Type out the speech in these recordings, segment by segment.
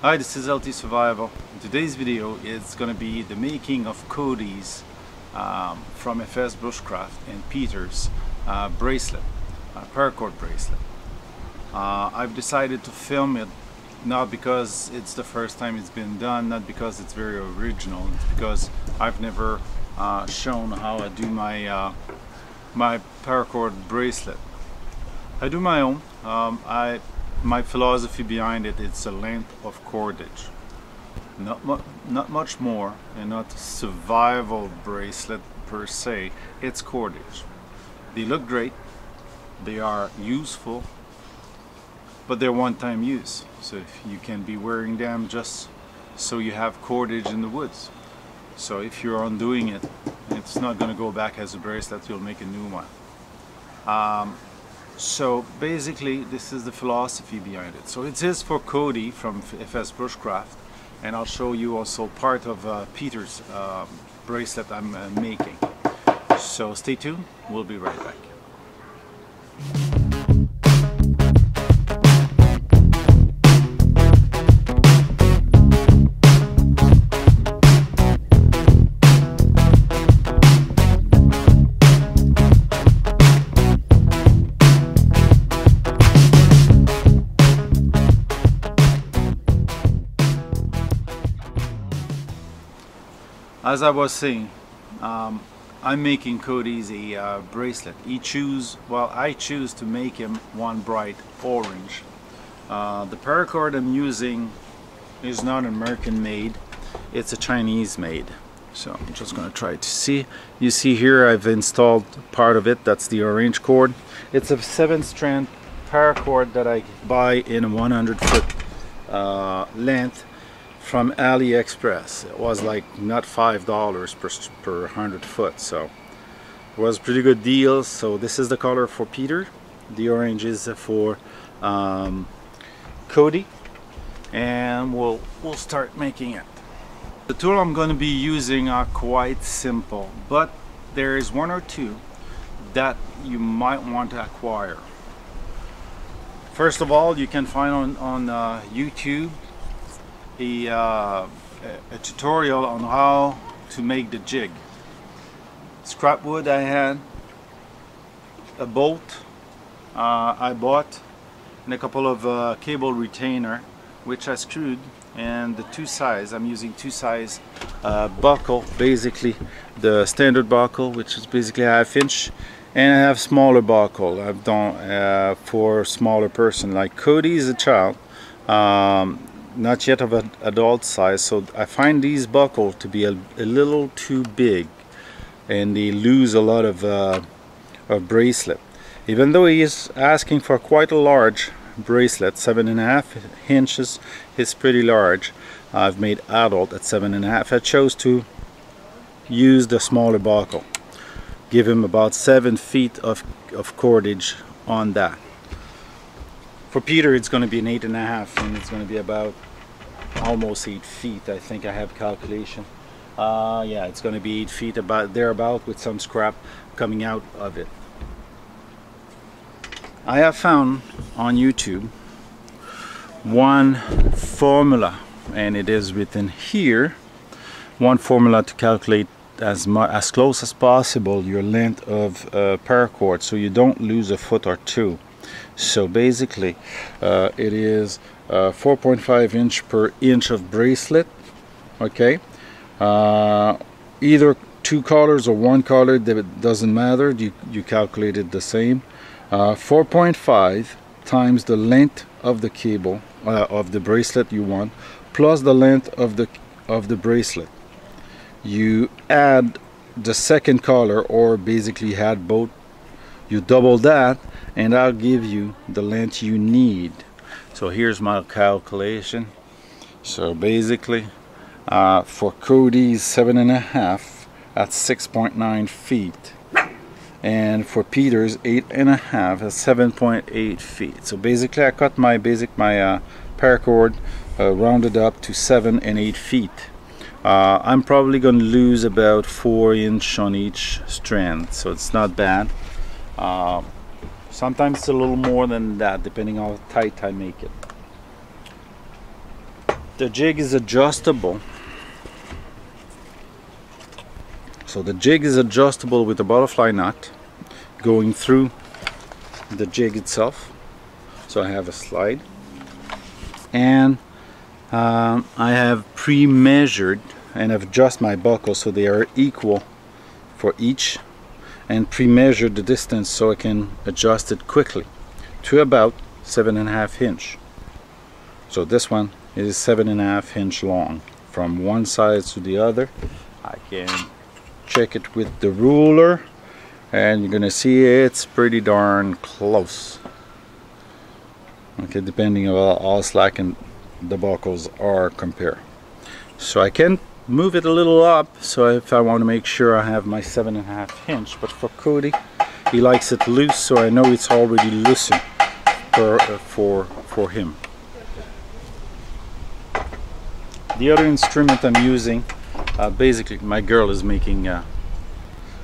Hi, this is LT Survival. In today's video is going to be the making of Cody's from FS Bushcraft and Peter's bracelet, paracord bracelet. I've decided to film it not because it's the first time it's been done, not because it's very original, it's because I've never shown how I do my my paracord bracelet. I do my own. My philosophy behind it, it's a length of cordage, not much more, and not a survival bracelet per se. It's cordage. They look great, they are useful, but they're one-time use, so if you can be wearing them just so you have cordage in the woods. So if you're undoing it, it's not going to go back as a bracelet, you'll make a new one. So basically this is the philosophy behind it. So it is for Cody from FS Bushcraft, and I'll show you also part of Peter's bracelet I'm making. So stay tuned, we'll be right back. As I was saying, I'm making Cody's a bracelet. I choose to make him one bright orange. The paracord I'm using is not American made, it's a Chinese made. So I'm just going to try to see. You see here I've installed part of it, that's the orange cord. It's a 7-strand paracord that I buy in a 100-foot length from AliExpress. It was like not $5 per 100 foot, so it was a pretty good deal. So this is the color for Peter, the orange is for Cody, and we'll start making it. The tool I'm going to be using are quite simple, but there is one or two that you might want to acquire. First of all, you can find on YouTube a tutorial on how to make the jig. Scrap wood I had, a bolt I bought, and a couple of cable retainer which I screwed, and the two size. I'm using two size buckle, basically the standard buckle, which is basically a 1/2 inch, and I have smaller buckle I've done for smaller person. Like Cody is a child, not yet of an adult size, so I find these buckles to be a little too big, and they lose a lot of bracelet. Even though he is asking for quite a large bracelet, 7.5 inches is pretty large. I've made adult at 7.5. I chose to use the smaller buckle, give him about 7 feet of cordage on that. For Peter it's going to be an 8.5, and it's going to be about almost 8 feet. I think I have calculation. Yeah, it's going to be 8 feet, about thereabout, with some scrap coming out of it. I have found on YouTube one formula, and it is written here, one formula to calculate as close as possible your length of paracord, so you don't lose a foot or two. So basically it is 4.5 inch per inch of bracelet. Okay, either two colors or one color, that doesn't matter, you calculate it the same. 4.5 times the length of the cable of the bracelet you want, plus the length of the bracelet. You add the second color, or basically add both, you double that, and I'll give you the length you need. So here's my calculation. So basically for Cody's 7.5 at 6.9 feet, and for Peter's 8.5 at 7.8 feet. So basically I cut my paracord rounded up to 7 and 8 feet. I'm probably going to lose about 4 inches on each strand, so it's not bad. Sometimes it's a little more than that, depending on how tight I make it. The jig is adjustable. So the jig is adjustable with a butterfly knot going through the jig itself. So I have a slide, and I have pre-measured and I've adjusted my buckles so they are equal for each, and pre-measured the distance so I can adjust it quickly to about 7.5 inch. So this one is 7.5 inch long from one side to the other. I can check it with the ruler and you're gonna see it's pretty darn close. Okay, depending on how slack and the buckles are compared. So I can move it a little up, so if I want to make sure I have my 7.5 inch, but for Cody, he likes it loose, so I know it's already loosened for him. The other instrument I'm using, basically my girl is making,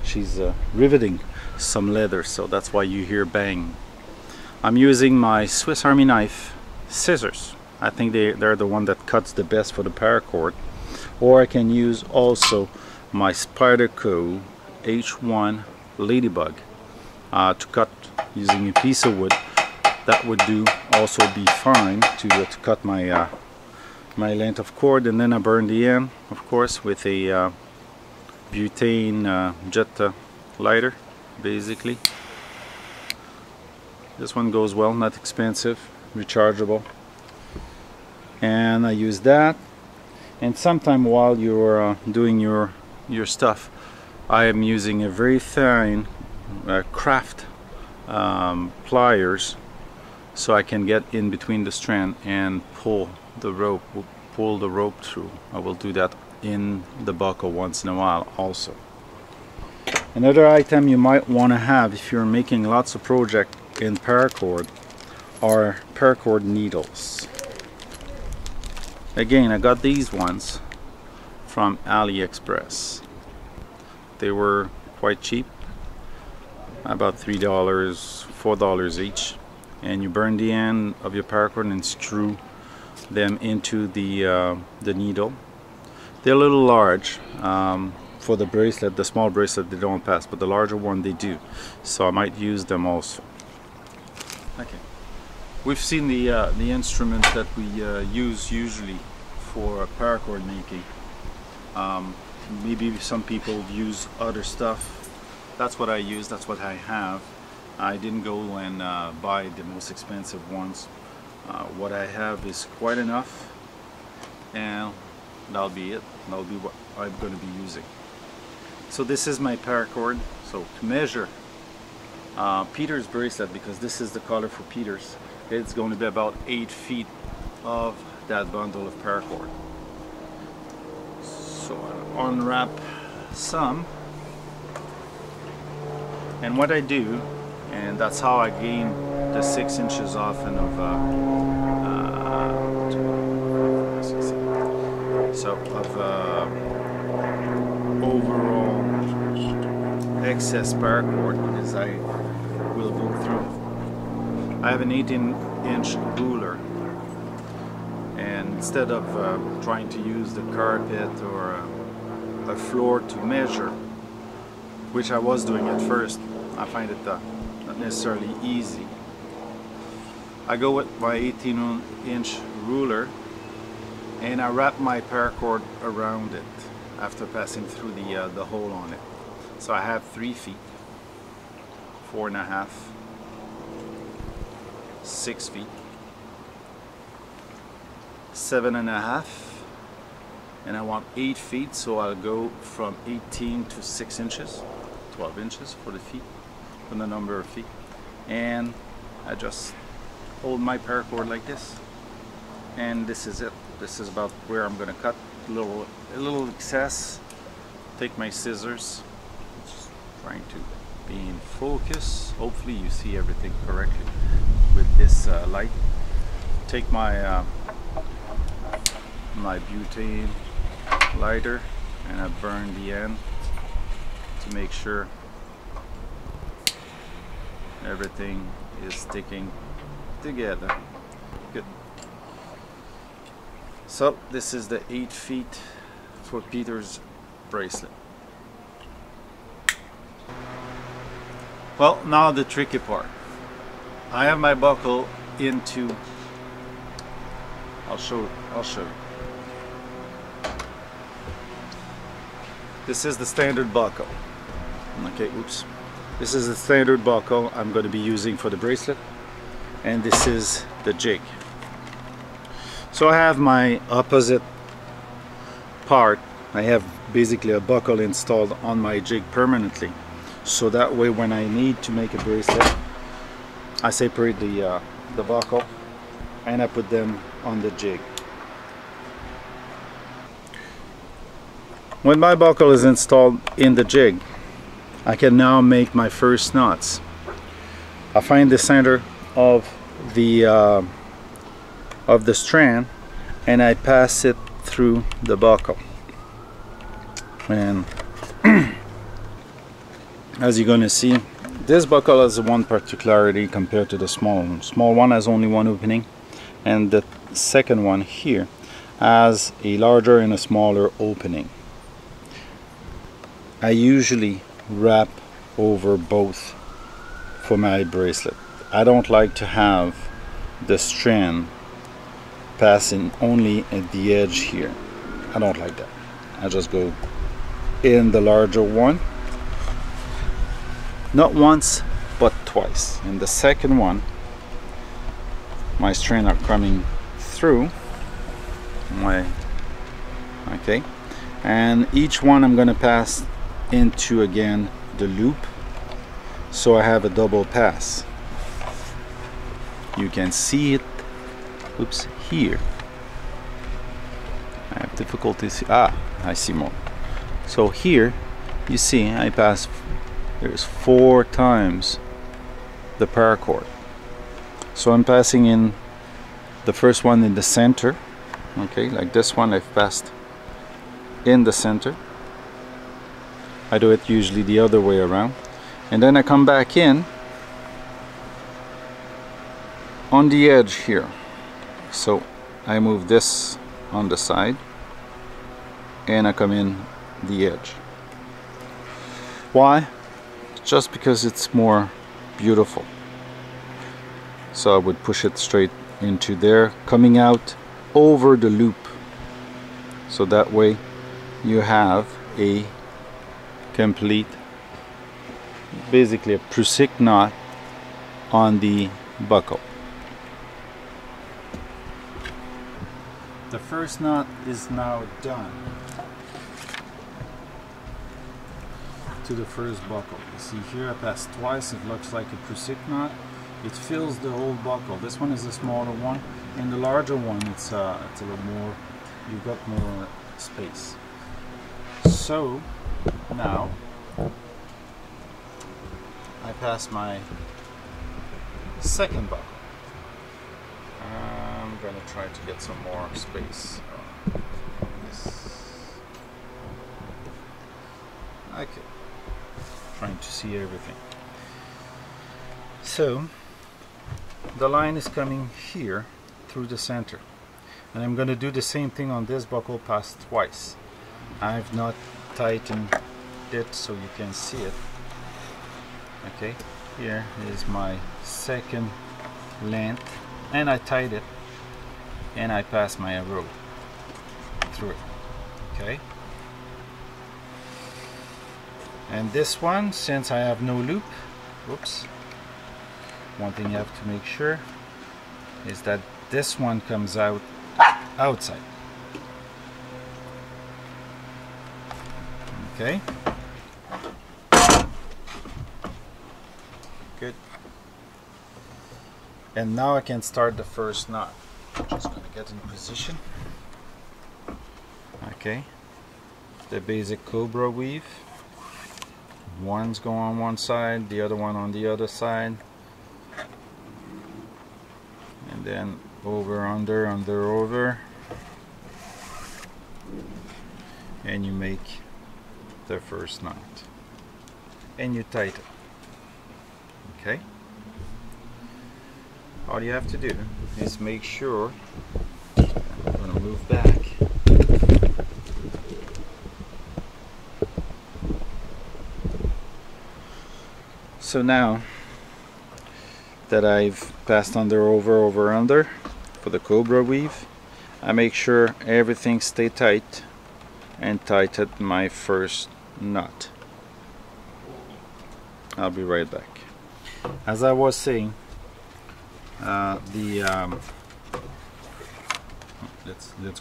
she's riveting some leather, so that's why you hear bang. I'm using my Swiss Army knife scissors. I think they're the one that cuts the best for the paracord. Or I can use also my Spyderco H1 Ladybug to cut using a piece of wood. That would do also be fine to cut my my length of cord, and then I burn the end, of course, with a butane jet lighter, basically. This one goes well, not expensive, rechargeable, and I use that. And sometime while you're doing your stuff, I am using a very fine craft pliers, so I can get in between the strand and pull the rope through. I will do that in the buckle once in a while also. Another item you might want to have if you're making lots of projects in paracord are paracord needles. Again, I got these ones from AliExpress. They were quite cheap, about $3, $4 each, and you burn the end of your paracord and screw them into the needle. They're a little large for the bracelet. The small bracelet they don't pass, but the larger one they do, so I might use them also. Okay, we've seen the instruments that we use usually for paracord making. Maybe some people use other stuff. That's what I use, that's what I have. I didn't go and buy the most expensive ones. What I have is quite enough, and that'll be it. That'll be what I'm going to be using. So this is my paracord. So to measure Peter's bracelet, because this is the color for Peter's, it's going to be about 8 feet of that bundle of paracord. So I'll unwrap some, and what I do, and that's how I gain the 6 inches off and of overall excess paracord, as I will go through. I have an 18-inch ruler, and instead of trying to use the carpet or a floor to measure, which I was doing at first, I find it not necessarily easy. I go with my 18-inch ruler and I wrap my paracord around it after passing through the hole on it. So I have 3 feet, 4.5, 6 feet, 7.5, and I want 8 feet, so I'll go from 18 to 6 inches, 12 inches for the feet, for the number of feet, and I just hold my paracord like this, and this is it. This is about where I'm going to cut. A little excess. Take my scissors, just trying to be in focus. Hopefully you see everything correctly with this light. Take my my butane lighter and I burn the end to make sure everything is sticking together. Good. So this is the 8 feet for Peter's bracelet. Well, now the tricky part. I have my buckle into, I'll show you. This is the standard buckle. Okay, oops. This is the standard buckle I'm going to be using for the bracelet, and this is the jig. So I have my opposite part. I have basically a buckle installed on my jig permanently, so that way when I need to make a bracelet, I separate the buckle and I put them on the jig. When my buckle is installed in the jig, I can now make my first knots. I find the center of the strand and I pass it through the buckle. And as you're going to see, this buckle has one particularity compared to the small one. Small one has only one opening, and the second one here has a larger and a smaller opening. I usually wrap over both for my bracelet. I don't like to have the strand passing only at the edge here. I don't like that. I just go in the larger one, not once but twice. In the second one, my strands are coming through my, okay, and each one I'm gonna pass into again the loop, so I have a double pass. You can see it, oops, here. I have difficulties. I see more. So here you see I pass, there's 4 times the paracord. So I'm passing in the first one in the center, okay, like this one I've passed in the center. I do it usually the other way around, and then I come back in on the edge here. So I move this on the side and I come in the edge. Why? Just because it's more beautiful. So I would push it straight into there, coming out over the loop, so that way you have a complete, basically a prusik knot on the buckle. The first knot is now done to the first buckle. You see here I passed twice. It looks like a prusik knot. It fills the whole buckle. This one is the smaller one, and the larger one it's a little more, you've got more space. So now I pass my second buckle. I'm gonna try to get some more space. Okay, trying to see everything. So the line is coming here through the center, and I'm going to do the same thing on this buckle, pass twice. I've not tightened it so you can see it. Okay, here is my second length, and I tied it and I pass my rope through it. Okay, and this one, since I have no loop, whoops, one thing you have to make sure is that this one comes out outside. Okay, good. And now I can start the first knot. I'm just going to get in position. Okay, the basic cobra weave. One's going on one side, the other one on the other side, and then over, under, under, over, and you make the first knot and you tighten. Okay, all you have to do is make sure, I'm going to move move back. So now that I've passed under, over, under for the cobra weave, I make sure everything stay tight and tighten my first knot. I'll be right back. As I was saying, let's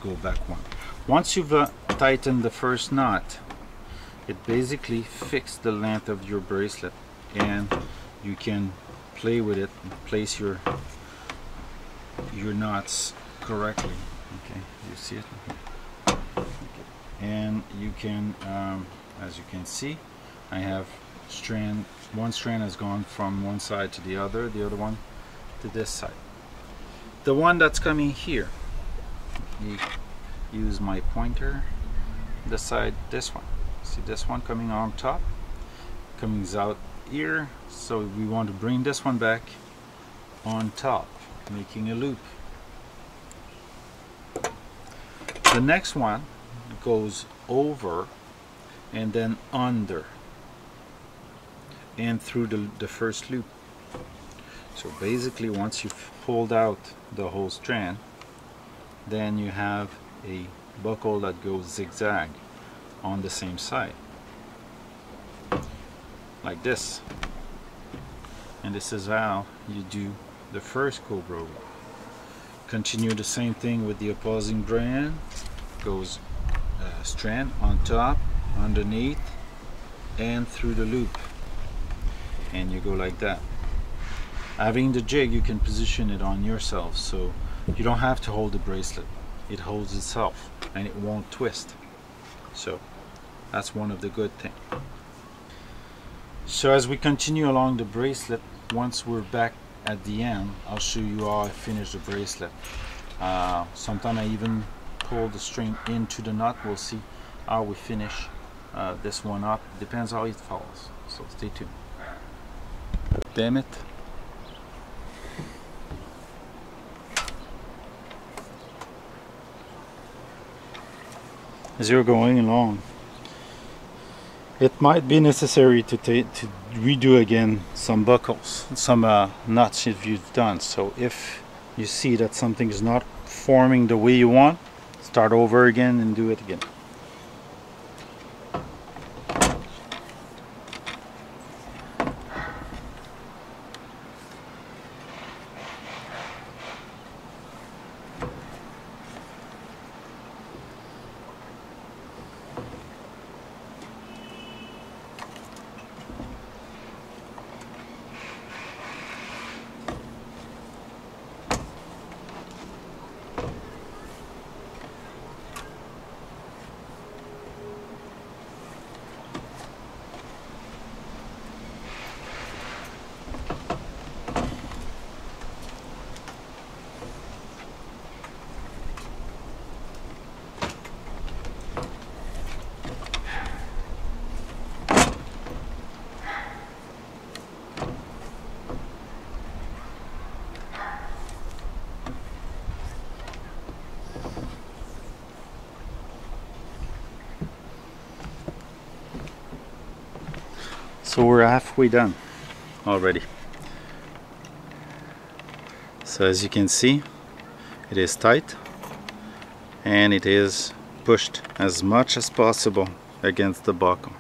go back one. Once you've tightened the first knot, it basically fixes the length of your bracelet, and you can play with it and place your knots correctly. Okay, you see it? Okay. And you can, as you can see, I have one strand has gone from one side to the other one to this side. The one that's coming here, you use my pointer, decide this one. See this one coming on top, comes out here, so we want to bring this one back on top, making a loop. The next one goes over and then under and through the first loop. So basically, once you've pulled out the whole strand, then you have a buckle that goes zigzag on the same side, like this. And this is how you do the first cobra weave. Continue the same thing with the opposing brand. Goes strand on top, underneath, and through the loop, and you go like that. Having the jig, you can position it on yourself, so you don't have to hold the bracelet. It holds itself and it won't twist. So that's one of the good things. So as we continue along the bracelet, once we're back at the end, I'll show you how I finish the bracelet. Sometimes I even pull the string into the knot. We'll see how we finish this one up. Depends how it falls, so stay tuned. Damn it. As you're going along, it might be necessary to redo again some buckles, some knots if you've done. So if you see that something is not forming the way you want, start over again and do it again. So we're halfway done already. So as you can see, it is tight and it is pushed as much as possible against the buckle.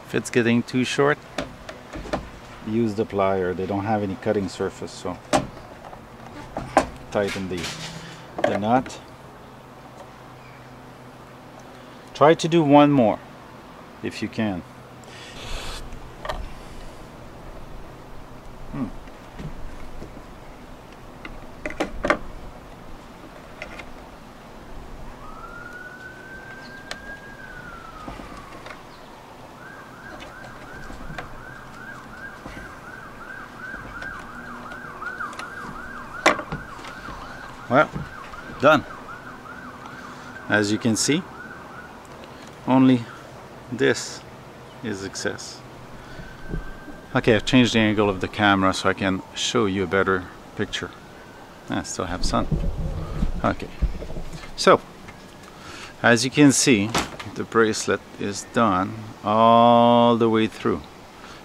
If it's getting too short, use the plier. They don't have any cutting surface, so tighten the nut. Try to do one more if you can. Well, done. As you can see, only this is excess. Okay, I've changed the angle of the camera so I can show you a better picture. I still have sun. Okay, so as you can see, the bracelet is done all the way through,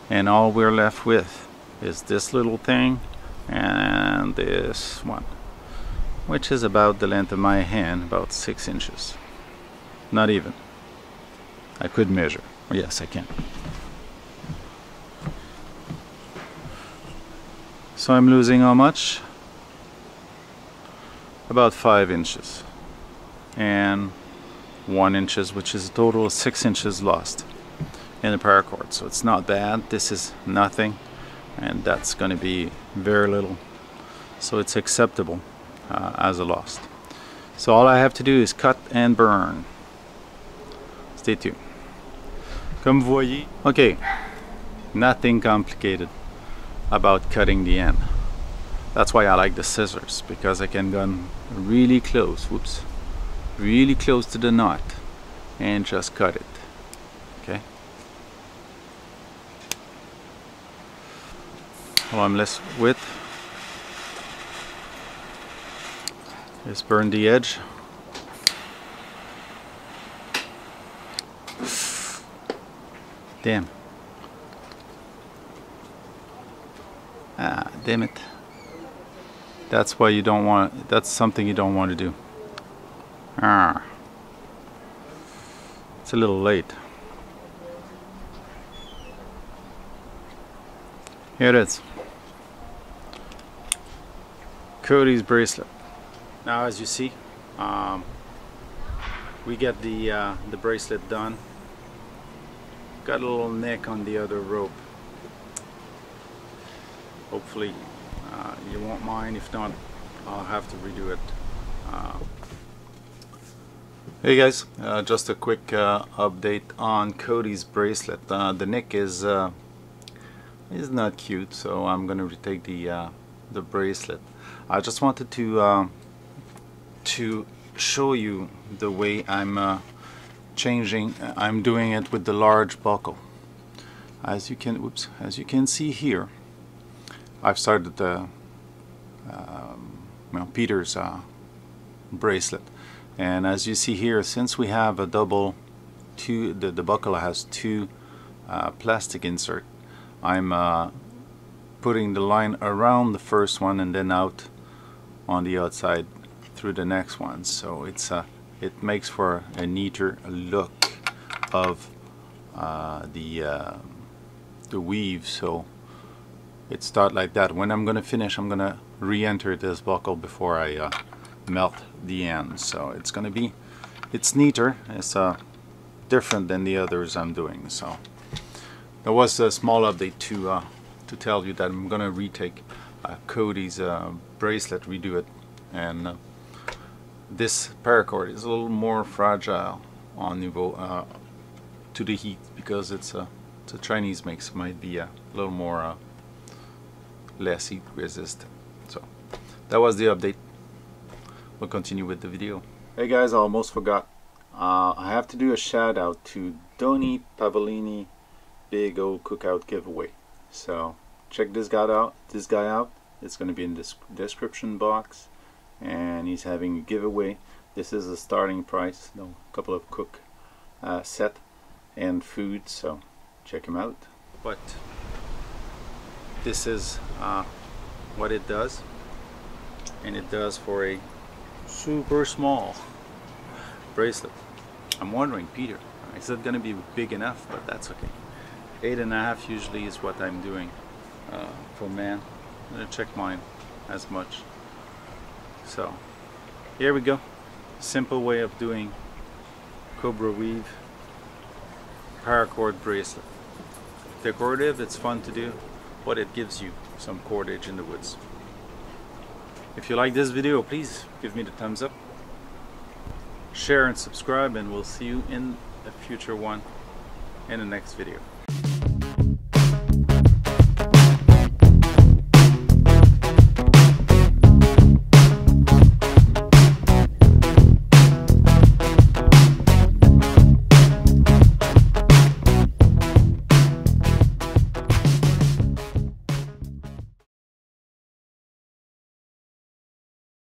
and all we're left with is this little thing and this one, which is about the length of my hand, about 6 inches. Not even. I could measure. Yes, I can. So I'm losing how much? About 5 inches. And 1 inch, which is a total of 6 inches lost in the paracord. So it's not bad. This is nothing. And that's going to be very little. So it's acceptable. As a lost. So all I have to do is cut and burn. Stay tuned. Comme vous voyez, okay, nothing complicated about cutting the end. That's why I like the scissors, because I can go really close, whoops, really close to the knot and just cut it. Okay. All I'm left with is burn the edge. Damn. Ah, damn it. That's why you don't want, that's something you don't want to do. Ah. It's a little late. Here it is. Cody's bracelet. Now, as you see, we get the bracelet done. Got a little nick on the other rope. Hopefully you won't mind. If not, I'll have to redo it. Hey guys, just a quick update on Cody's bracelet. The nick is not cute, so I'm gonna retake the bracelet. I just wanted to show you the way I'm changing. I'm doing it with the large buckle. As you can see here, I've started the Peter's bracelet, and as you see here, since we have a double the buckle has two plastic insert, I'm putting the line around the first one and then out on the outside through the next one, so it makes for a neater look of the weave. So it starts like that. When I'm gonna finish, I'm gonna re-enter this buckle before I melt the end, so it's neater. It's different than the others I'm doing. So there was a small update to tell you that I'm gonna retake Cody's bracelet, redo it, and this paracord is a little more fragile on niveau to the heat, because it's a Chinese make, so might be a little more less heat resistant. So that was the update. We'll continue with the video. Hey guys, I almost forgot. I have to do a shout out to Donny Pavolini big old cookout giveaway. So check this guy out. It's going to be in the description box, and he's having a giveaway. This is a starting price, a couple of cook set and food, so check him out. But this is what it does, and it does for a super small bracelet. I'm wondering, Peter, is it going to be big enough? But that's okay. 8.5 usually is what I'm doing. for man. I'm gonna check mine as much. So here we go. Simple way of doing cobra weave paracord bracelet. Decorative, it's fun to do, but it gives you some cordage in the woods. If you like this video, please give me the thumbs up, share and subscribe, and we'll see you in a future one in the next video.